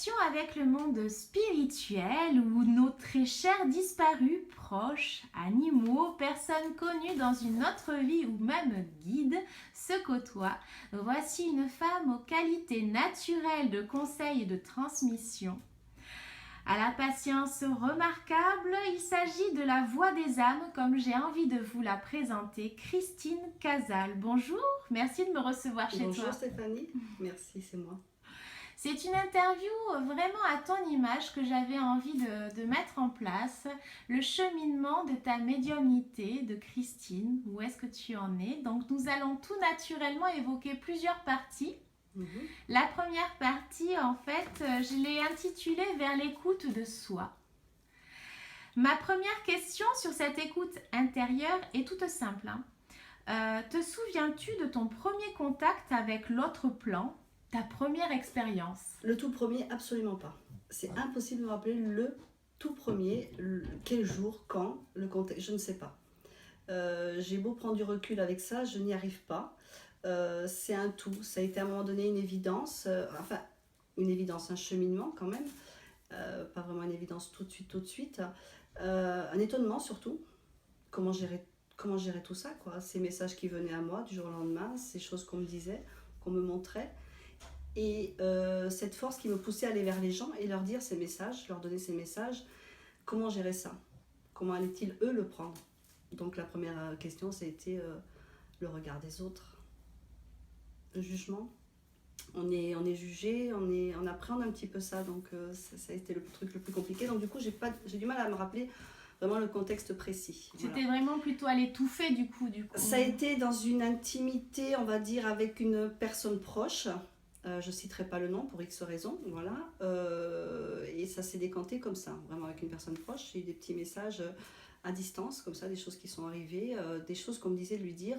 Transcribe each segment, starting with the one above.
connexion avec le monde spirituel où nos très chers disparus, proches, animaux, personnes connues dans une autre vie ou même guides se côtoient. Voici une femme aux qualités naturelles de conseil et de transmission. À la patience remarquable, il s'agit de la voix des âmes comme j'ai envie de vous la présenter, Christine Casal. Bonjour, merci de me recevoir chez toi. Bonjour Stéphanie, merci, c'est moi. C'est une interview vraiment à ton image que j'avais envie de mettre en place. Le cheminement de ta médiumnité de Christine, où est-ce que tu en es? Donc nous allons tout naturellement évoquer plusieurs parties. La première partie, en fait, je l'ai intitulée Vers l'écoute de soi. Ma première question sur cette écoute intérieure est toute simple. Te souviens-tu de ton premier contact avec l'autre plan, ta première expérience? Le tout premier, absolument pas. C'est impossible de me rappeler le tout premier, quel jour, quand, le contexte, je ne sais pas. J'ai beau prendre du recul avec ça, je n'y arrive pas. C'est un tout, ça a été à un moment donné une évidence, un cheminement quand même, pas vraiment une évidence tout de suite. Un étonnement surtout, comment gérer tout ça, quoi. Ces messages qui venaient à moi du jour au lendemain, ces choses qu'on me disait, qu'on me montrait. Et cette force qui me poussait à aller vers les gens et leur dire ces messages, leur donner ces messages, comment gérer ça? Comment allaient-ils eux le prendre? Donc la première question, ça a été le regard des autres, le jugement. On est jugé, on appréhende un petit peu ça, donc ça a été le truc le plus compliqué. Donc du coup, j'ai du mal à me rappeler vraiment le contexte précis. C'était vraiment plutôt à l'étouffer du coup. Ça a été dans une intimité, on va dire, avec une personne proche. Je ne citerai pas le nom pour X raisons, voilà. Et ça s'est décanté comme ça, vraiment avec une personne proche. J'ai eu des petits messages à distance, comme ça, des choses qui sont arrivées, des choses qu'on me disait de lui dire.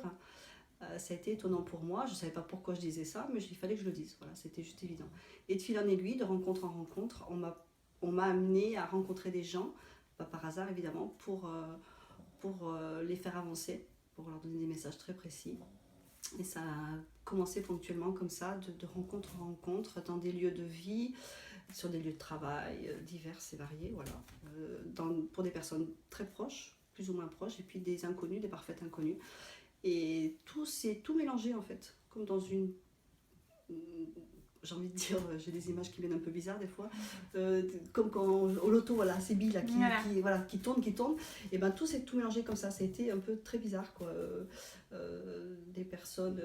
Ça a été étonnant pour moi, je ne savais pas pourquoi je disais ça, mais il fallait que je le dise, voilà, c'était juste évident. Et de fil en aiguille, de rencontre en rencontre, on m'a amené à rencontrer des gens, pas par hasard évidemment, pour les faire avancer, pour leur donner des messages très précis. Et ça a commencé ponctuellement comme ça, de rencontre en rencontre, dans des lieux de vie, sur des lieux de travail divers et variés, voilà. Pour des personnes très proches, plus ou moins proches, et puis des inconnus, des parfaits inconnus. Et tout s'est tout mélangé en fait, comme dans une... J'ai envie de dire, j'ai des images qui viennent un peu bizarres des fois, comme quand au loto, voilà, ces billes là, qui tournent, et ben tout s'est tout mélangé comme ça, ça a été un peu très bizarre quoi. Des personnes,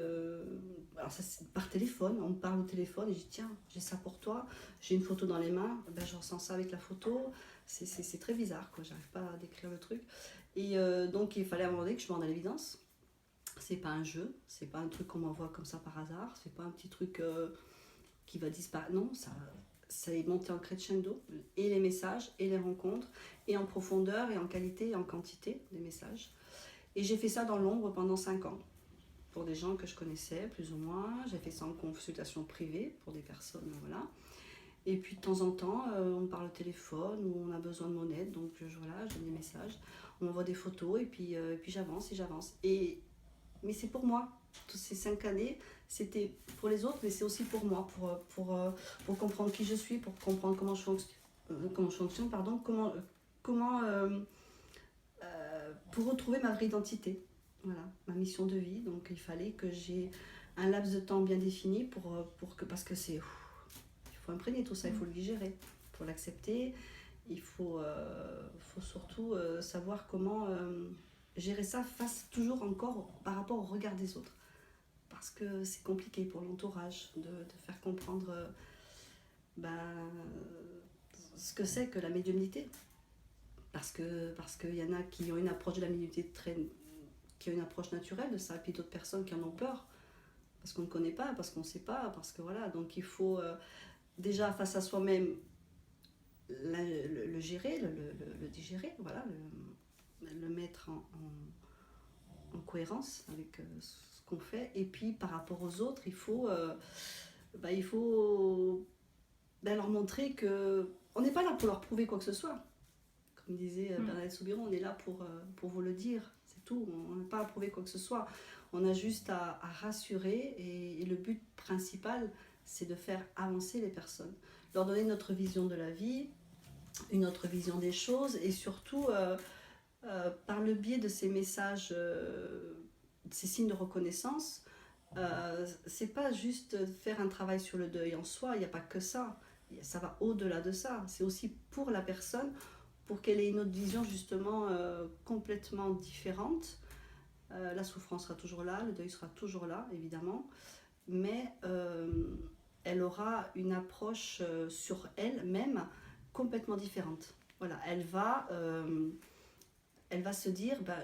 alors ça c'est par téléphone, on me parle au téléphone et je dis tiens, j'ai ça pour toi, j'ai une photo dans les mains, ben je ressens ça avec la photo, c'est très bizarre quoi, j'arrive pas à décrire le truc. Et donc il fallait à un moment donné que je me rende à l'évidence. C'est pas un jeu, c'est pas un truc qu'on m'envoie comme ça par hasard, c'est pas un petit truc qui va disparaître. Non, ça est monté en crescendo, et les messages, et les rencontres, et en profondeur, et en qualité, et en quantité des messages. Et j'ai fait ça dans l'ombre pendant 5 ans, pour des gens que je connaissais, plus ou moins. J'ai fait ça en consultation privée, pour des personnes, voilà. Et puis de temps en temps, on me parle au téléphone, ou on a besoin de mon aide, donc voilà, je donne des messages, on m'envoie des photos, et puis j'avance, et j'avance. Mais c'est pour moi. Toutes ces 5 années, c'était pour les autres, mais c'est aussi pour moi, pour comprendre qui je suis, pour comprendre comment je fonctionne, pour retrouver ma vraie identité, voilà, ma mission de vie. Donc il fallait que j'ai un laps de temps bien défini parce que il faut imprégner tout ça, il faut le digérer, il faut l'accepter, il faut surtout savoir comment gérer ça toujours encore par rapport au regard des autres. Parce que c'est compliqué pour l'entourage de faire comprendre ce que c'est que la médiumnité. Parce qu'il y en a qui ont une approche de la médiumnité qui ont une approche naturelle de ça, et puis d'autres personnes qui en ont peur. Parce qu'on ne connaît pas, parce qu'on ne sait pas, parce que voilà. Donc il faut déjà face à soi-même le gérer, le digérer, voilà, le mettre en cohérence avec ce qu'on fait. Et puis par rapport aux autres, il faut leur montrer qu'on n'est pas là pour leur prouver quoi que ce soit. Comme disait Bernadette Soubirous, on est là pour vous le dire, c'est tout. On n'a pas à prouver quoi que ce soit. On a juste à rassurer, et le but principal, c'est de faire avancer les personnes. leur donner notre vision de la vie, une autre vision des choses, et surtout par le biais de ces messages, ces signes de reconnaissance, c'est pas juste faire un travail sur le deuil en soi, il n'y a pas que ça. Ça va au-delà de ça. C'est aussi pour la personne, pour qu'elle ait une autre vision justement complètement différente. La souffrance sera toujours là, le deuil sera toujours là, évidemment, mais elle aura une approche sur elle-même complètement différente. Voilà, elle va se dire, bah,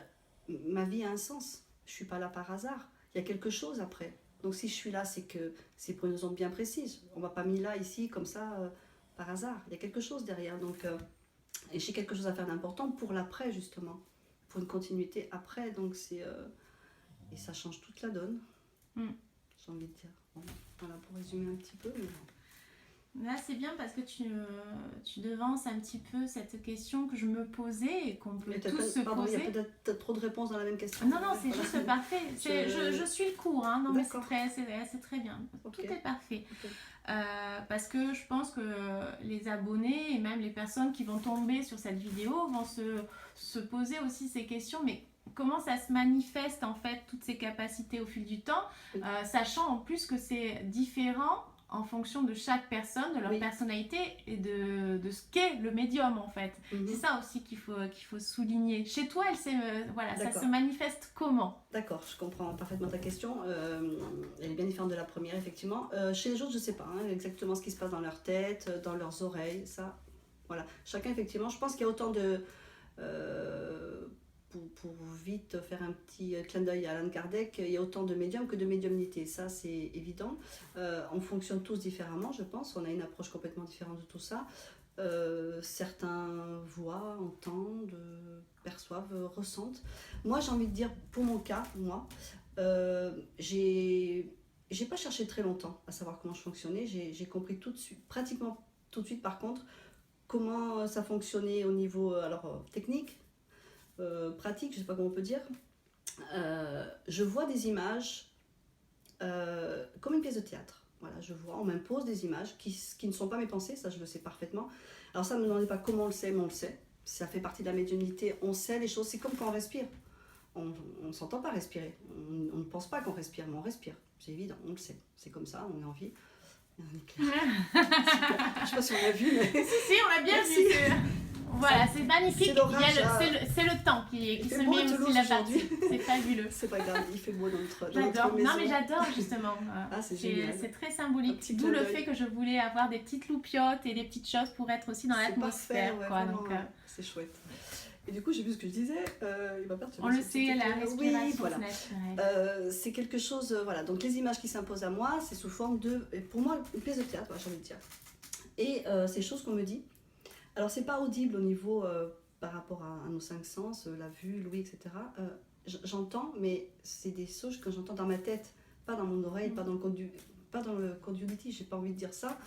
ma vie a un sens, je ne suis pas là par hasard, il y a quelque chose après. Donc si je suis là, c'est que c'est pour une raison bien précise. On ne m'a pas mis là, ici, comme ça, par hasard. Il y a quelque chose derrière. Donc, et j'ai quelque chose à faire d'important pour l'après, justement. Pour une continuité après. Donc et ça change toute la donne, j'ai envie de dire. Bon, voilà, pour résumer un petit peu. Mais... Là, c'est bien parce que tu devances un petit peu cette question que je me posais et qu'on peut tous se pardon, poser. Il y a peut-être trop de réponses dans la même question. Non, non, c'est juste parfait. Je suis le cours, hein. Non, mais c'est très bien. Okay. Tout est parfait. Okay. Parce que je pense que les abonnés et même les personnes qui vont tomber sur cette vidéo vont se poser aussi ces questions. Mais comment ça se manifeste en fait, toutes ces capacités au fil du temps, sachant en plus que c'est différent en fonction de chaque personne, de leur personnalité et de ce qu'est le médium en fait. C'est ça aussi qu'il faut souligner. Chez toi, voilà, ça se manifeste comment? D'accord, je comprends parfaitement ta question. Elle est bien différente de la première, effectivement. Chez les autres, je ne sais pas exactement ce qui se passe dans leur tête, dans leurs oreilles, ça. Voilà. Chacun, effectivement, je pense qu'il y a autant de... Pour vite faire un petit clin d'œil à Alan Kardec, il y a autant de médiums que de médiumnité, ça c'est évident. On fonctionne tous différemment, je pense, on a une approche complètement différente de tout ça. Certains voient, entendent, perçoivent, ressentent. Moi j'ai envie de dire, pour mon cas, j'ai pas cherché très longtemps à savoir comment je fonctionnais, j'ai compris tout de suite, pratiquement tout de suite par contre, comment ça fonctionnait au niveau technique, pratique, je ne sais pas comment on peut dire. Je vois des images comme une pièce de théâtre. Voilà, je vois, on m'impose des images qui ne sont pas mes pensées, ça je le sais parfaitement. Alors ça ne me demandez pas comment on le sait, mais on le sait. Ça fait partie de la médiumnité, on sait les choses, c'est comme quand on respire. On ne s'entend pas respirer, on ne pense pas qu'on respire, mais on respire, c'est évident, on le sait. C'est comme ça, on est en vie. Je ne sais pas si on l'a vu, mais... Si, on l'a bien vu. Voilà, c'est magnifique. C'est le temps qui se met aussi la partie. C'est fabuleux. C'est pas grave, il fait beau dans notre J'adore. maison. Non, mais j'adore justement. C'est génial. C'est très symbolique. D'où le fait que je voulais avoir des petites loupiottes et des petites choses pour être aussi dans l'atmosphère. C'est chouette. Et du coup, j'ai vu ce que je disais. Il va perdre. On le sait, la respiration naturelle. C'est quelque chose. Voilà. Donc les images qui s'imposent à moi, c'est sous forme de, pour moi, une pièce de théâtre, j'ai envie de dire. Et ces choses qu'on me dit. Alors, c'est pas audible au niveau par rapport à nos cinq sens, la vue, l'ouïe, etc. J'entends, mais c'est des choses que j'entends dans ma tête, pas dans mon oreille, pas dans le conductivity, j'ai pas envie de dire ça.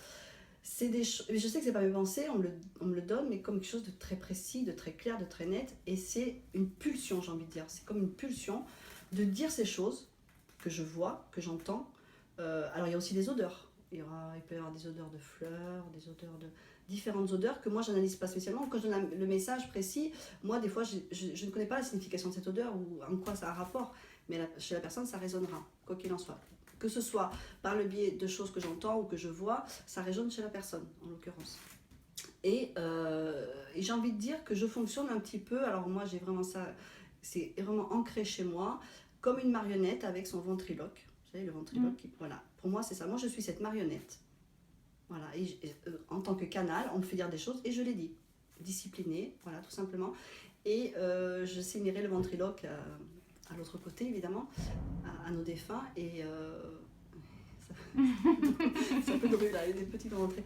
C'est des je sais que c'est pas mes pensées, on me le donne, mais comme quelque chose de très précis, de très clair, de très net, et c'est une pulsion, j'ai envie de dire. C'est comme une pulsion de dire ces choses que je vois, que j'entends. Alors, il y a aussi des odeurs. Il peut y avoir des odeurs de fleurs, des odeurs de... différentes odeurs que moi je n'analyse pas spécialement. Quand je donne le message précis, moi des fois je ne connais pas la signification de cette odeur ou en quoi ça a un rapport, mais chez la personne ça résonnera, quoi qu'il en soit. Que ce soit par le biais de choses que j'entends ou que je vois, ça résonne chez la personne en l'occurrence. Et j'ai envie de dire que je fonctionne un petit peu, alors moi j'ai vraiment ça, c'est vraiment ancré chez moi, comme une marionnette avec son ventriloque. Vous savez, le ventriloque, voilà. Pour moi c'est ça, moi je suis cette marionnette. Voilà, en tant que canal, on me fait dire des choses et je les dis. Disciplinée, voilà, tout simplement. Et je signerai le ventriloque à l'autre côté, évidemment, à nos défunts. Et c'est un peu drôle, là, des petites rentrées.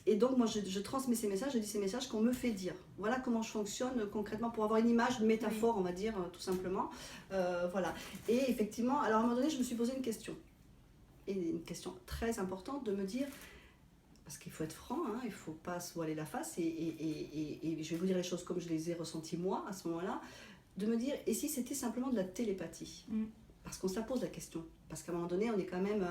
Et donc, moi, je transmets ces messages, je dis ces messages qu'on me fait dire. Voilà comment je fonctionne concrètement pour avoir une image, une métaphore, on va dire, tout simplement. Voilà. Et effectivement, alors à un moment donné, je me suis posé une question. Et une question très importante de me dire, parce qu'il faut être franc, il ne faut pas se voiler la face, et je vais vous dire les choses comme je les ai ressenties moi à ce moment-là, de me dire, et si c'était simplement de la télépathie? parce qu'on se la pose la question. Parce qu'à un moment donné, on est quand même,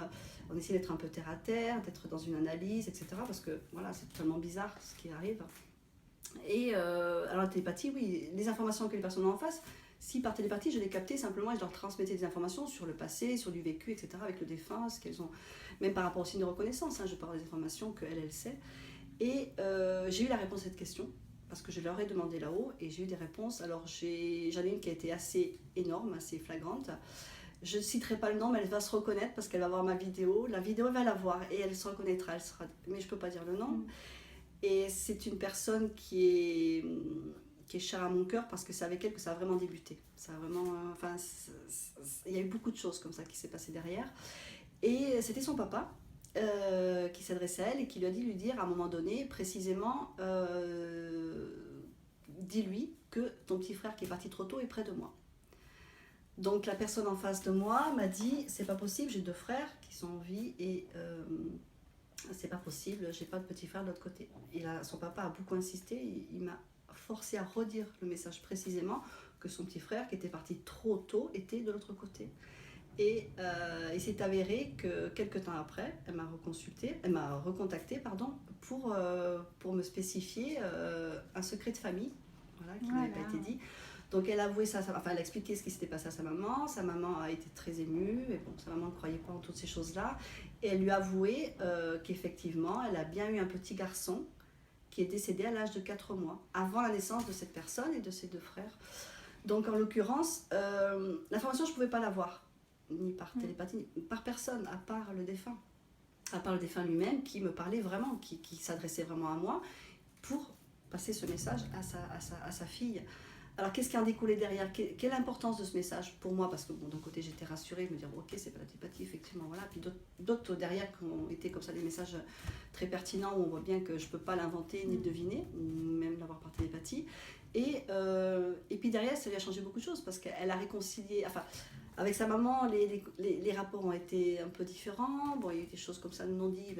on essaie d'être un peu terre à terre, d'être dans une analyse, etc. Parce que voilà, c'est totalement bizarre ce qui arrive. Et alors la télépathie, oui, les informations que les personnes ont en face, si par télépathie je les captais simplement et je leur transmettais des informations sur le passé, sur du vécu, etc. avec le défunt, ce qu'elles ont, même par rapport au signe de reconnaissance, je parle des informations qu'elle sait. Et j'ai eu la réponse à cette question, parce que je leur ai demandé là-haut et j'ai eu des réponses. Alors j'en ai une qui a été assez énorme, assez flagrante. Je ne citerai pas le nom, mais elle va se reconnaître parce qu'elle va voir ma vidéo. La vidéo, elle va la voir et elle se reconnaîtra. Mais je ne peux pas dire le nom. Et c'est une personne qui est chère à mon cœur parce que c'est avec elle que ça a vraiment débuté. Ça a vraiment, il y a eu beaucoup de choses comme ça qui s'est passé derrière. Et c'était son papa qui s'adressait à elle et qui lui a dit lui dire à un moment donné, précisément, dis-lui que ton petit frère qui est parti trop tôt est près de moi. Donc la personne en face de moi m'a dit, c'est pas possible, j'ai 2 frères qui sont en vie et c'est pas possible, j'ai pas de petit frère de l'autre côté. Et là, son papa a beaucoup insisté, il m'a forcé à redire le message précisément que son petit frère qui était parti trop tôt était de l'autre côté. Et il s'est avéré que quelques temps après, elle m'a recontacté pour me spécifier un secret de famille, voilà, qui n'avait pas été dit. Donc elle a avoué ça, elle a expliqué ce qui s'était passé à sa maman. Sa maman a été très émue, et bon, sa maman ne croyait pas en toutes ces choses-là. Et elle lui a avoué qu'effectivement, elle a bien eu un petit garçon qui est décédé à l'âge de 4 mois, avant la naissance de cette personne et de ses 2 frères. Donc en l'occurrence, l'information, je ne pouvais pas l'avoir, ni par télépathie, ni par personne, à part le défunt. À part le défunt lui-même, qui me parlait vraiment, qui s'adressait vraiment à moi, pour passer ce message à sa fille. Alors, qu'est-ce qui en découlait derrière? Quelle est l'importance de ce message pour moi? Parce que bon, d'un côté, j'étais rassurée, me dire, ok, c'est pas la télépathie, effectivement, voilà. Puis d'autres derrière qui ont été comme ça des messages très pertinents où on voit bien que je peux pas l'inventer ni le deviner, même l'avoir par télépathie. Et puis derrière, ça lui a changé beaucoup de choses parce qu'elle a réconcilié, enfin, avec sa maman, les rapports ont été un peu différents. Bon, il y a eu des choses comme ça non dit,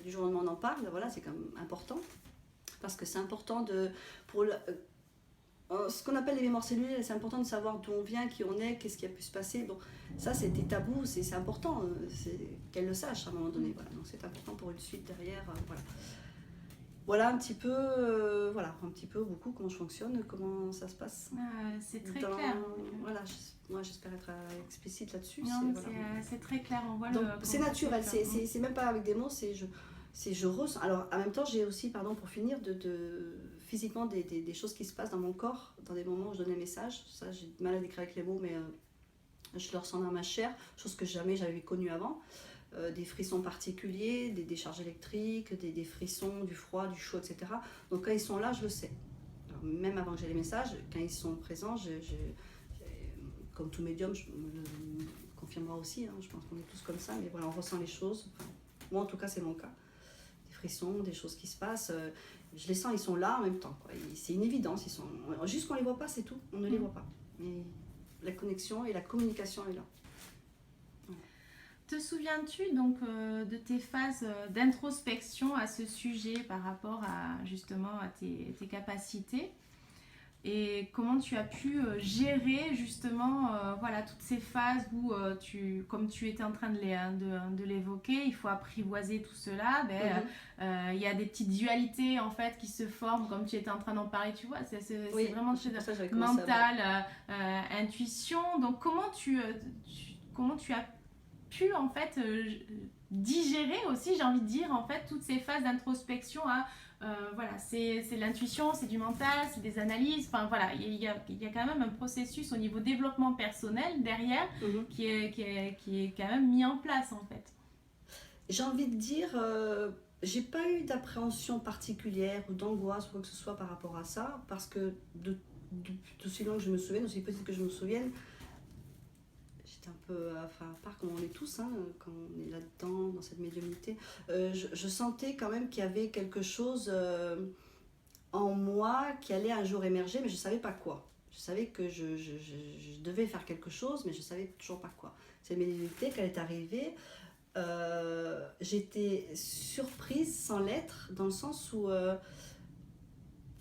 du jour au lendemain on en parle, voilà, c'est quand même important. Parce que c'est important ce qu'on appelle les mémoires cellulaires, c'est important de savoir d'où on vient, qui on est, qu'est-ce qui a pu se passer. Bon, ça c'était tabou, c'est important qu'elle le sache à un moment donné. Voilà. Donc c'est important pour une suite derrière. Voilà. Voilà un petit peu, beaucoup comment je fonctionne, comment ça se passe. C'est très clair. Voilà, moi j'espère être explicite là-dessus. C'est très clair, on voit. Donc, c'est naturel, c'est même pas avec des mots, je ressens. Alors en même temps, j'ai aussi, pour finir, physiquement des choses qui se passent dans mon corps, dans des moments où je donne un message. Ça, j'ai du mal à décrire avec les mots, mais je le ressens dans ma chair, chose que jamais j'avais connue avant. Des frissons particuliers, des décharges électriques, des frissons, du froid, du chaud, etc. Donc quand ils sont là, je le sais. Alors, même avant que j'ai les messages, quand ils sont présents, comme tout médium, je me confirmera aussi, je pense qu'on est tous comme ça, mais voilà, on ressent les choses. Enfin, moi en tout cas, c'est mon cas. Des frissons, des choses qui se passent, je les sens, ils sont là en même temps. C'est une évidence, juste qu'on ne les voit pas, c'est tout, on ne les voit pas. Mais la connexion et la communication est là. Te souviens-tu donc de tes phases d'introspection à ce sujet par rapport justement à tes capacités et comment tu as pu gérer justement toutes ces phases où comme tu étais en train de l'évoquer, il faut apprivoiser tout cela, il y a des petites dualités en fait qui se forment comme tu étais en train d'en parler, tu vois, c'est vraiment mental, intuition. Donc comment tu as pu en fait digérer aussi, j'ai envie de dire, en fait toutes ces phases d'introspection c'est l'intuition, c'est du mental, c'est des analyses, enfin voilà, il y a quand même un processus au niveau développement personnel derrière qui est quand même mis en place en fait. J'ai envie de dire, j'ai pas eu d'appréhension particulière ou d'angoisse ou quoi que ce soit par rapport à ça, parce que d'aussi loin que je me souvienne, aussi petite que je me souvienne, j'étais un peu, à part comme on est tous, quand on est là-dedans, dans cette médiumnité, je sentais quand même qu'il y avait quelque chose en moi qui allait un jour émerger, mais je ne savais pas quoi. Je savais que je devais faire quelque chose, mais je ne savais toujours pas quoi. Cette médiumnité, quand elle est arrivée, j'étais surprise sans l'être, dans le sens où,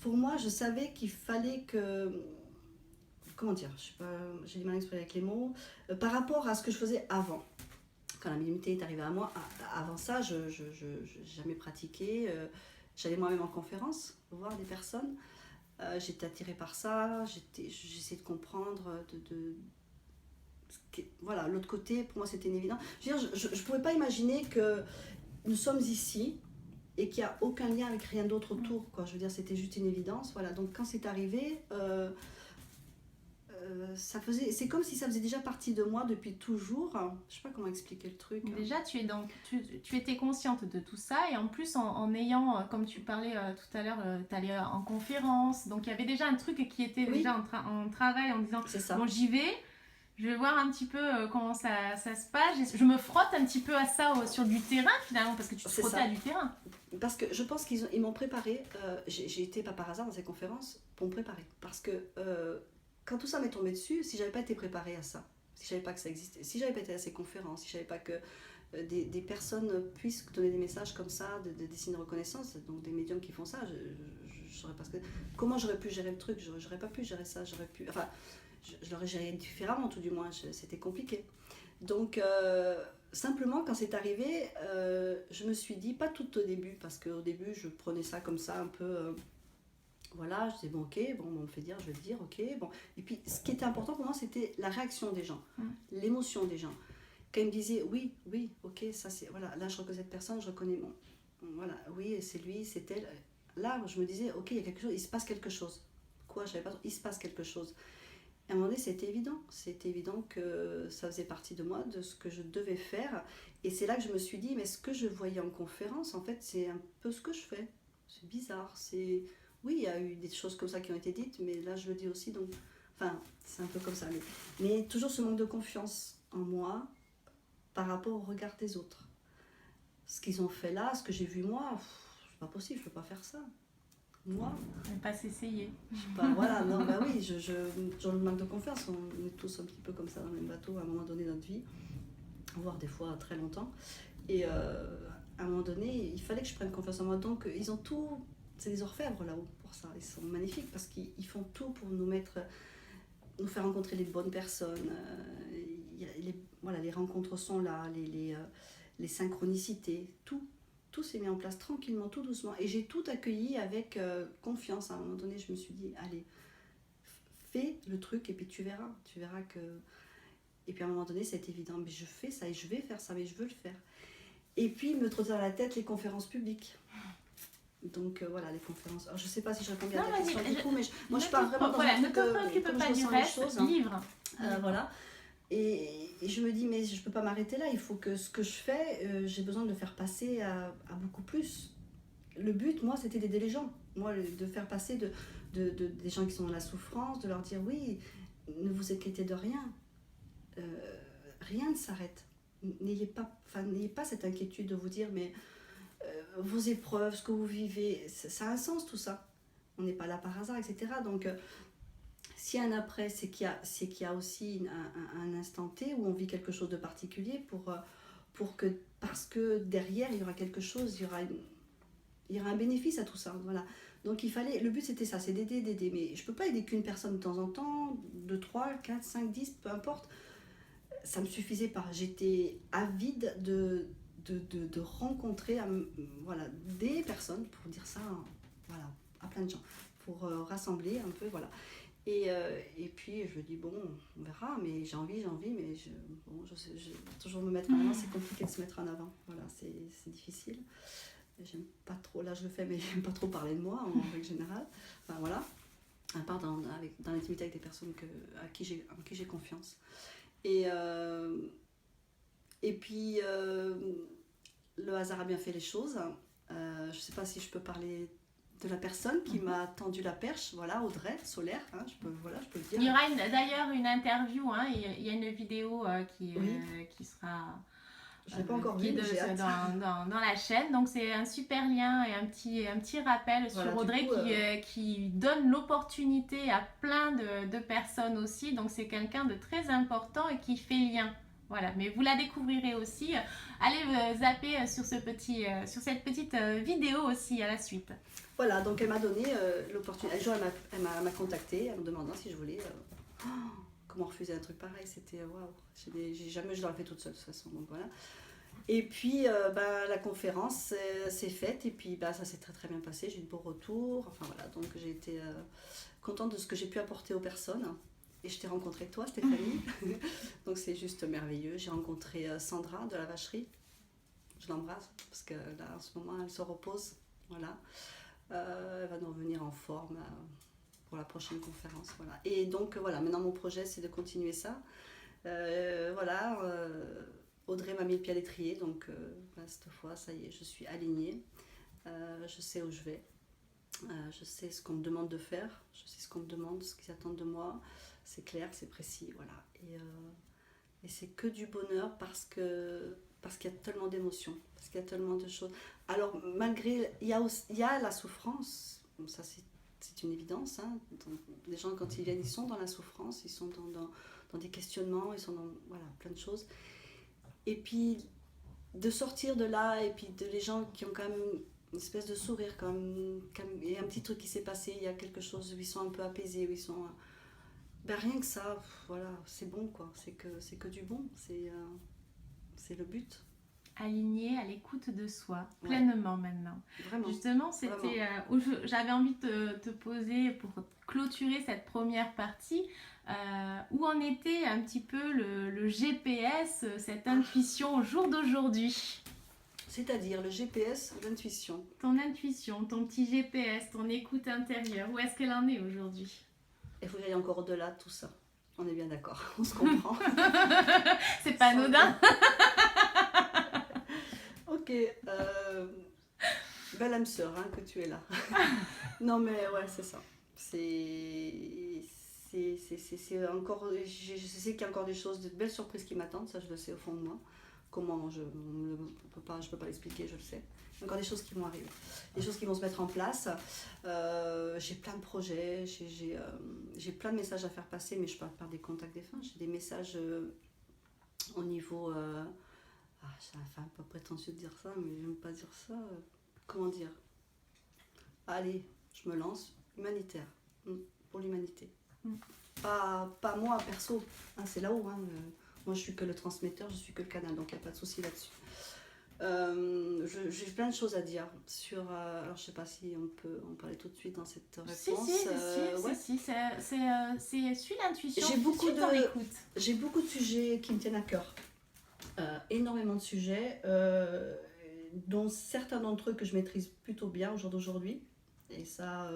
pour moi, je savais qu'il fallait que comment dire, je sais pas, j'ai du mal à exprimer avec les mots, par rapport à ce que je faisais avant. Quand la médiumnité est arrivée à moi, avant ça, je n'ai jamais pratiqué. J'allais moi-même en conférence voir des personnes. J'étais attirée par ça, j'essayais de comprendre, voilà, l'autre côté, pour moi c'était une évidence. Je veux dire, je ne pouvais pas imaginer que nous sommes ici et qu'il n'y a aucun lien avec rien d'autre autour, quoi. Je veux dire, c'était juste une évidence. Voilà. Donc quand c'est arrivé, c'est comme si ça faisait déjà partie de moi depuis toujours. Je sais pas comment expliquer le truc. Déjà, tu étais consciente de tout ça et en plus en ayant, comme tu parlais tout à l'heure, tu allais en conférence. Donc il y avait déjà un truc qui était déjà en travail en disant bon, j'y vais. Je vais voir un petit peu comment ça se passe. Je me frotte un petit peu à ça sur du terrain finalement, parce que tu te frottais à du terrain. Parce que je pense qu'ils m'ont préparé. J'ai été pas par hasard dans ces conférences pour me préparer. Parce que quand tout ça m'est tombé dessus, si j'avais pas été préparée à ça, si je savais pas que ça existait, si j'avais pas été à ces conférences, si je savais pas que des personnes puissent donner des messages comme ça, des signes de reconnaissance, donc des médiums qui font ça, je saurais pas comment j'aurais pu gérer le truc. J'aurais pas pu gérer ça. Je l'aurais géré différemment, tout du moins, c'était compliqué. Donc, simplement, quand c'est arrivé, je me suis dit, pas tout au début, parce qu'au début, je prenais ça comme ça, un peu, voilà, je disais, bon, ok, bon, on me fait dire, je vais le dire, ok, bon. Et puis, ce qui était important pour moi, c'était la réaction des gens, l'émotion des gens. Quand ils me disaient, oui, ok, ça c'est, voilà, là, je reconnais cette personne, je reconnais voilà, oui, c'est lui, c'est elle. Là, je me disais, ok, il y a quelque chose, il se passe quelque chose. Quoi, je savais pas, il se passe quelque chose. Et à un moment donné, c'était évident que ça faisait partie de moi, de ce que je devais faire. Et c'est là que je me suis dit, mais ce que je voyais en conférence, en fait, c'est un peu ce que je fais. C'est bizarre. Oui, il y a eu des choses comme ça qui ont été dites, mais là, je le dis aussi. Donc, enfin, c'est un peu comme ça. Mais toujours ce manque de confiance en moi par rapport au regard des autres. Ce qu'ils ont fait là, ce que j'ai vu moi, c'est pas possible, je peux pas faire ça. Moi, ne pas s'essayer. Voilà, non, bah oui, dans le manque de confiance, on est tous un petit peu comme ça dans le même bateau à un moment donné de notre vie, voire des fois très longtemps. Et à un moment donné, il fallait que je prenne confiance en moi. Donc, ils ont tout, c'est des orfèvres là-haut pour ça. Ils sont magnifiques parce qu'ils font tout pour nous faire rencontrer les bonnes personnes. Les rencontres sont là, les synchronicités, tout s'est mis en place tranquillement, tout doucement. Et j'ai tout accueilli avec confiance. À un moment donné, je me suis dit, allez, fais le truc et puis tu verras que... Et puis à un moment donné, c'est évident, mais je fais ça et je vais faire ça, mais je veux le faire. Et puis, me trotter dans la tête les conférences publiques. Donc voilà, les conférences. Alors, je ne sais pas si je réponds bien à ta question du coup, mais moi je parle vraiment dans un truc... Ne te préoccupe pas du reste, livre. Voilà. Et je me dis, mais je ne peux pas m'arrêter là, il faut que ce que je fais, j'ai besoin de le faire passer à beaucoup plus. Le but, moi, c'était d'aider les gens. Moi, de faire passer des gens qui sont dans la souffrance, de leur dire, oui, ne vous inquiétez de rien. Rien ne s'arrête. N'ayez pas cette inquiétude de vous dire, mais vos épreuves, ce que vous vivez, ça a un sens tout ça. On n'est pas là par hasard, etc. Donc... s'il y a un après, c'est qu'il y a aussi un instant T où on vit quelque chose de particulier parce que derrière, il y aura quelque chose, il y aura un bénéfice à tout ça. Voilà. Donc le but c'était ça, c'est d'aider. Mais je ne peux pas aider qu'une personne de temps en temps, 2, 3, 4, 5, 10, peu importe. Ça ne me suffisait pas. J'étais avide de rencontrer des personnes, pour dire ça à plein de gens, pour rassembler un peu, voilà. Et puis je dis bon, on verra, mais j'ai envie, mais toujours me mettre en avant, c'est compliqué de se mettre en avant, voilà, c'est difficile. J'aime pas trop, là je le fais, mais j'aime pas trop parler de moi en règle générale, enfin voilà, à part dans l'intimité avec des personnes en qui j'ai confiance. Et puis le hasard a bien fait les choses. Je sais pas si je peux parler de la personne qui m'a tendu la perche, voilà, Audrey Solaire, hein, je peux le dire. Il y aura d'ailleurs une interview, hein, il y a une vidéo qui sera je l'ai pas encore vue, dans la chaîne, donc c'est un super lien et un petit rappel sur Audrey qui donne l'opportunité à plein de personnes aussi, donc c'est quelqu'un de très important et qui fait lien. Voilà, mais vous la découvrirez aussi. Allez zapper sur cette petite vidéo aussi à la suite. Voilà, donc elle m'a donné l'opportunité. Un jour, elle m'a contactée en me demandant si je voulais Comment refuser un truc pareil? C'était waouh. Jamais je l'aurais fait toute seule de toute façon. Donc voilà. Et puis la conférence s'est faite et puis ça s'est très très bien passé. J'ai eu de beaux retours. Enfin voilà, donc j'ai été contente de ce que j'ai pu apporter aux personnes. Et je t'ai rencontré toi, Stéphanie. Donc c'est juste merveilleux. J'ai rencontré Sandra de la vacherie. Je l'embrasse parce que là en ce moment elle se repose. Voilà. Elle va nous revenir en forme pour la prochaine conférence. Voilà. Et donc voilà, maintenant mon projet c'est de continuer ça. Voilà. Audrey m'a mis le pied à l'étrier, donc cette fois, ça y est, je suis alignée. Je sais où je vais. Je sais ce qu'on me demande de faire. Je sais ce qu'on me demande, ce qu'ils attendent de moi. C'est clair, c'est précis, voilà. Et c'est que du bonheur parce qu'il y a tellement d'émotions, parce qu'il y a tellement de choses. Alors, malgré... Il y a la souffrance, ça c'est une évidence. Hein. Les gens, quand ils viennent, ils sont dans la souffrance, ils sont dans des questionnements, ils sont dans plein de choses. Et puis de sortir de là, et puis les gens qui ont quand même une espèce de sourire, quand même, il y a un petit truc qui s'est passé, il y a quelque chose où ils sont un peu apaisés, où ils sont... rien que ça, voilà, c'est bon quoi, c'est que du bon, c'est le but. Aligné à l'écoute de soi, pleinement maintenant. Vraiment. Justement, c'était j'avais envie de te poser pour clôturer cette première partie, où en était un petit peu le GPS, cette intuition au jour d'aujourd'hui. C'est-à-dire le GPS, l'intuition. Ton intuition, ton petit GPS, ton écoute intérieure, où est-ce qu'elle en est aujourd'hui? Il faut que j'aille encore au-delà de tout ça. On est bien d'accord, on se comprend. C'est pas anodin. Ok, belle âme sœur que tu es là. Non mais ouais, c'est ça. C'est encore... Je sais qu'il y a encore des choses, de belles surprises qui m'attendent, ça je le sais au fond de moi. Comment, je ne peux pas l'expliquer, je le sais. Il y a encore des choses qui vont arriver, des choses qui vont se mettre en place. J'ai plein de projets, j'ai plein de messages à faire passer, mais je parle par des contacts défunts. J'ai des messages au niveau... ça fait un peu prétentieux de dire ça, mais j'aime pas dire ça. Comment dire? Allez, je me lance. Humanitaire, pour l'humanité. Pas moi, perso. C'est là-haut. Moi, je suis que le transmetteur, je suis que le canal, donc il n'y a pas de souci là-dessus. J'ai plein de choses à dire sur... alors, je sais pas si on peut en parler tout de suite dans cette réponse. Si, c'est suis l'intuition, j'ai beaucoup de sujets qui me tiennent à cœur. Énormément de sujets, dont certains d'entre eux que je maîtrise plutôt bien au jour d'aujourd'hui. Et ça...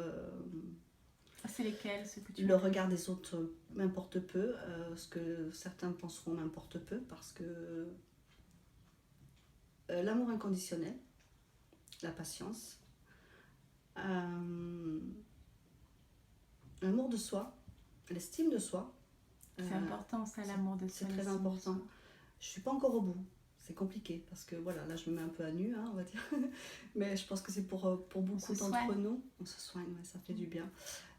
c'est lesquels, ceux que tu le regard des autres m'importe peu, ce que certains penseront m'importe peu, parce que l'amour inconditionnel, la patience, l'amour de soi, l'estime de soi. C'est important ça, l'amour de soi. C'est très important. Je suis pas encore au bout. C'est compliqué parce que voilà, là je me mets un peu à nu, on va dire. Mais je pense que c'est pour beaucoup d'entre nous. On se soigne, ça fait du bien.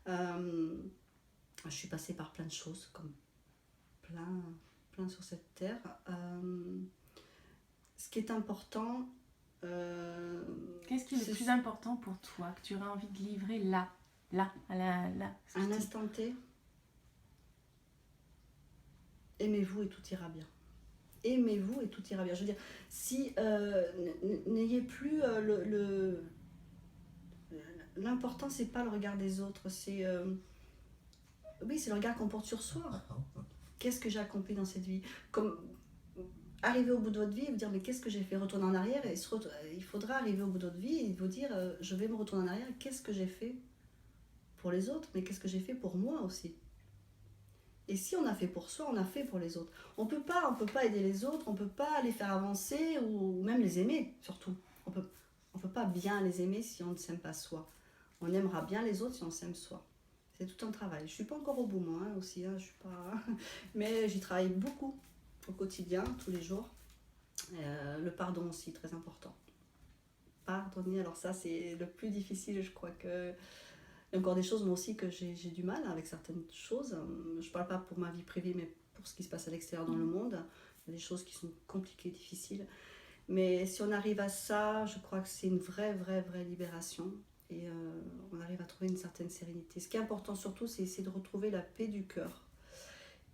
Je suis passée par plein de choses, comme plein sur cette terre. Ce qui est important... Qu'est-ce qui est le plus important pour toi, que tu aurais envie de livrer là, à un instant T. Aimez-vous et tout ira bien. Aimez-vous et tout ira bien. Je veux dire, si n'ayez plus l'important, c'est pas le regard des autres, c'est c'est le regard qu'on porte sur soi. Qu'est-ce que j'ai accompli dans cette vie? Comme arriver au bout de votre vie et vous dire mais qu'est-ce que j'ai fait? Retourner en arrière, et il faudra arriver au bout de votre vie et vous dire je vais me retourner en arrière, qu'est-ce que j'ai fait pour les autres, mais qu'est-ce que j'ai fait pour moi aussi? Et si on a fait pour soi, on a fait pour les autres. On peut pas aider les autres, on peut pas les faire avancer ou même les aimer, surtout. On peut pas bien les aimer si on ne s'aime pas soi. On aimera bien les autres si on s'aime soi. C'est tout un travail. Je suis pas encore au bout, moi, aussi. Je suis pas... Mais j'y travaille beaucoup au quotidien, tous les jours. Le pardon aussi, très important. Pardonner, alors ça, c'est le plus difficile, je crois que... Il y a encore des choses, moi aussi, que j'ai du mal avec certaines choses. Je ne parle pas pour ma vie privée, mais pour ce qui se passe à l'extérieur dans le monde. Il y a des choses qui sont compliquées, difficiles. Mais si on arrive à ça, je crois que c'est une vraie libération. Et on arrive à trouver une certaine sérénité. Ce qui est important surtout, c'est essayer de retrouver la paix du cœur.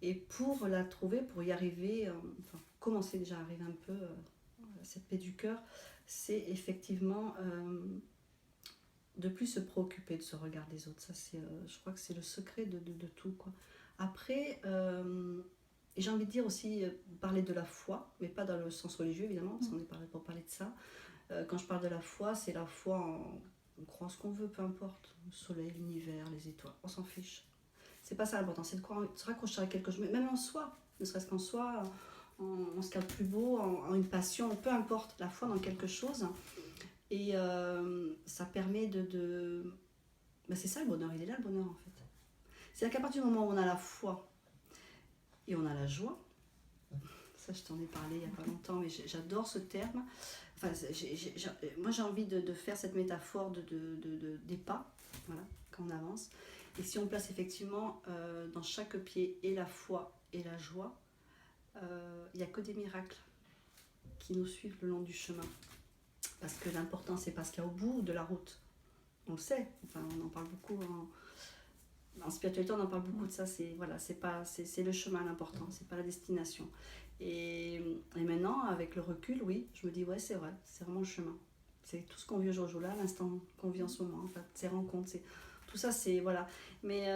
Et pour la trouver, pour y arriver, enfin, commencer déjà à arriver un peu à cette paix du cœur, c'est effectivement de plus se préoccuper de ce regard des autres. Ça, c'est, je crois que c'est le secret de tout, quoi. Après, et j'ai envie de dire aussi parler de la foi, mais pas dans le sens religieux évidemment, parce qu'on est parlé pour parler de ça. Quand je parle de la foi, c'est la foi en... On croit en ce qu'on veut, peu importe. Le soleil, l'univers, les étoiles, on s'en fiche. C'est pas ça l'important, c'est de se raccrocher à quelque chose, même en soi, ne serait-ce qu'en soi, en ce qu'il y a de plus beau, en une passion, peu importe, la foi dans quelque chose. Et ça permet Ben, c'est ça le bonheur, il est là le bonheur en fait. C'est-à-dire qu'à partir du moment où on a la foi et on a la joie, ça je t'en ai parlé il n'y a pas longtemps, mais j'adore ce terme. Enfin, moi j'ai envie de faire cette métaphore des pas, voilà, quand on avance. Et si on place effectivement dans chaque pied et la foi et la joie, il n'y a que des miracles qui nous suivent le long du chemin. Parce que l'important, c'est pas ce qu'il y a au bout de la route. On le sait, enfin, on en parle beaucoup en spiritualité, on en parle beaucoup de ça. C'est voilà, c'est le chemin l'important, c'est pas la destination. Et maintenant, avec le recul, oui, je me dis ouais, c'est vrai, c'est vraiment le chemin. C'est tout ce qu'on vit aujourd'hui, là, l'instant qu'on vit en ce moment, en fait, ces rencontres, tout ça, c'est voilà. Mais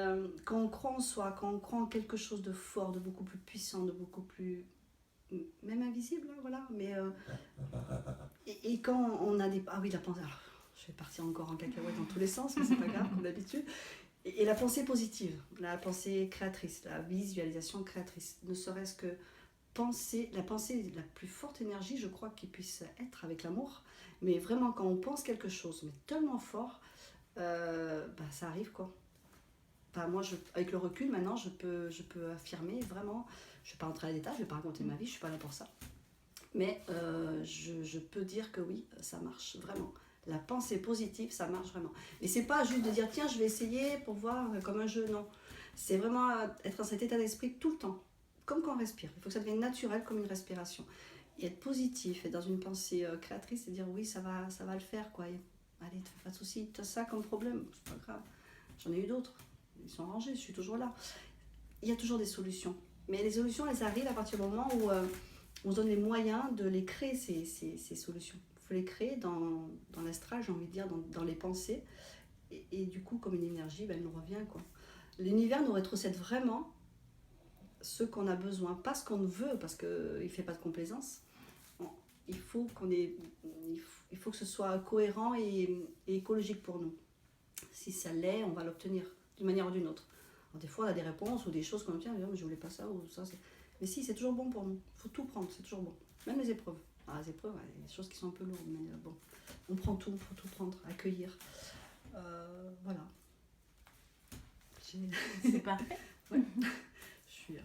quand on croit en soi, quand on croit en quelque chose de fort, de beaucoup plus puissant, de beaucoup plus même invisible, hein, voilà. Mais et quand on a des ah oui, la pensée. Alors, je vais partir encore en cacahuète dans tous les sens, mais c'est pas grave comme d'habitude. Et la pensée positive, la pensée créatrice, la visualisation créatrice, ne serait-ce que penser, la pensée la plus forte énergie, je crois, qu'il puisse être avec l'amour. Mais vraiment, quand on pense quelque chose, mais tellement fort, bah, ça arrive quoi. Enfin, moi, avec le recul, maintenant, je peux affirmer vraiment. Je ne vais pas rentrer à l'état, je ne vais pas raconter ma vie, je ne suis pas là pour ça. Mais je peux dire que oui, ça marche vraiment. La pensée positive, ça marche vraiment. Et c'est pas juste de dire tiens, je vais essayer pour voir comme un jeu, non. C'est vraiment être dans cet état d'esprit tout le temps, comme quand on respire. Il faut que ça devienne naturel comme une respiration. Et être positif et dans une pensée créatrice, c'est dire oui, ça va le faire quoi. Et, allez, pas de souci, tu as ça comme problème, c'est pas grave. J'en ai eu d'autres, ils sont rangés, je suis toujours là. Il y a toujours des solutions. Mais les solutions, elles arrivent à partir du moment où on se donne les moyens de les créer, ces solutions. Il faut les créer dans l'astral, j'ai envie de dire, dans les pensées. Et du coup, comme une énergie, ben, elle nous revient, quoi. L'univers nous rétrocède vraiment ce qu'on a besoin, pas ce qu'on veut, parce qu'il ne fait pas de complaisance. Il faut que ce soit cohérent et écologique pour nous. Si ça l'est, on va l'obtenir d'une manière ou d'une autre. Alors, des fois, on a des réponses ou des choses qu'on obtient, mais je voulais pas ça ou ça. Mais si, c'est toujours bon pour nous. Il faut tout prendre, c'est toujours bon. Même les épreuves. Alors, les épreuves, il y a des choses qui sont un peu lourdes, mais bon, on prend tout, il faut tout prendre, accueillir. Voilà. C'est parfait. Ouais. Je suis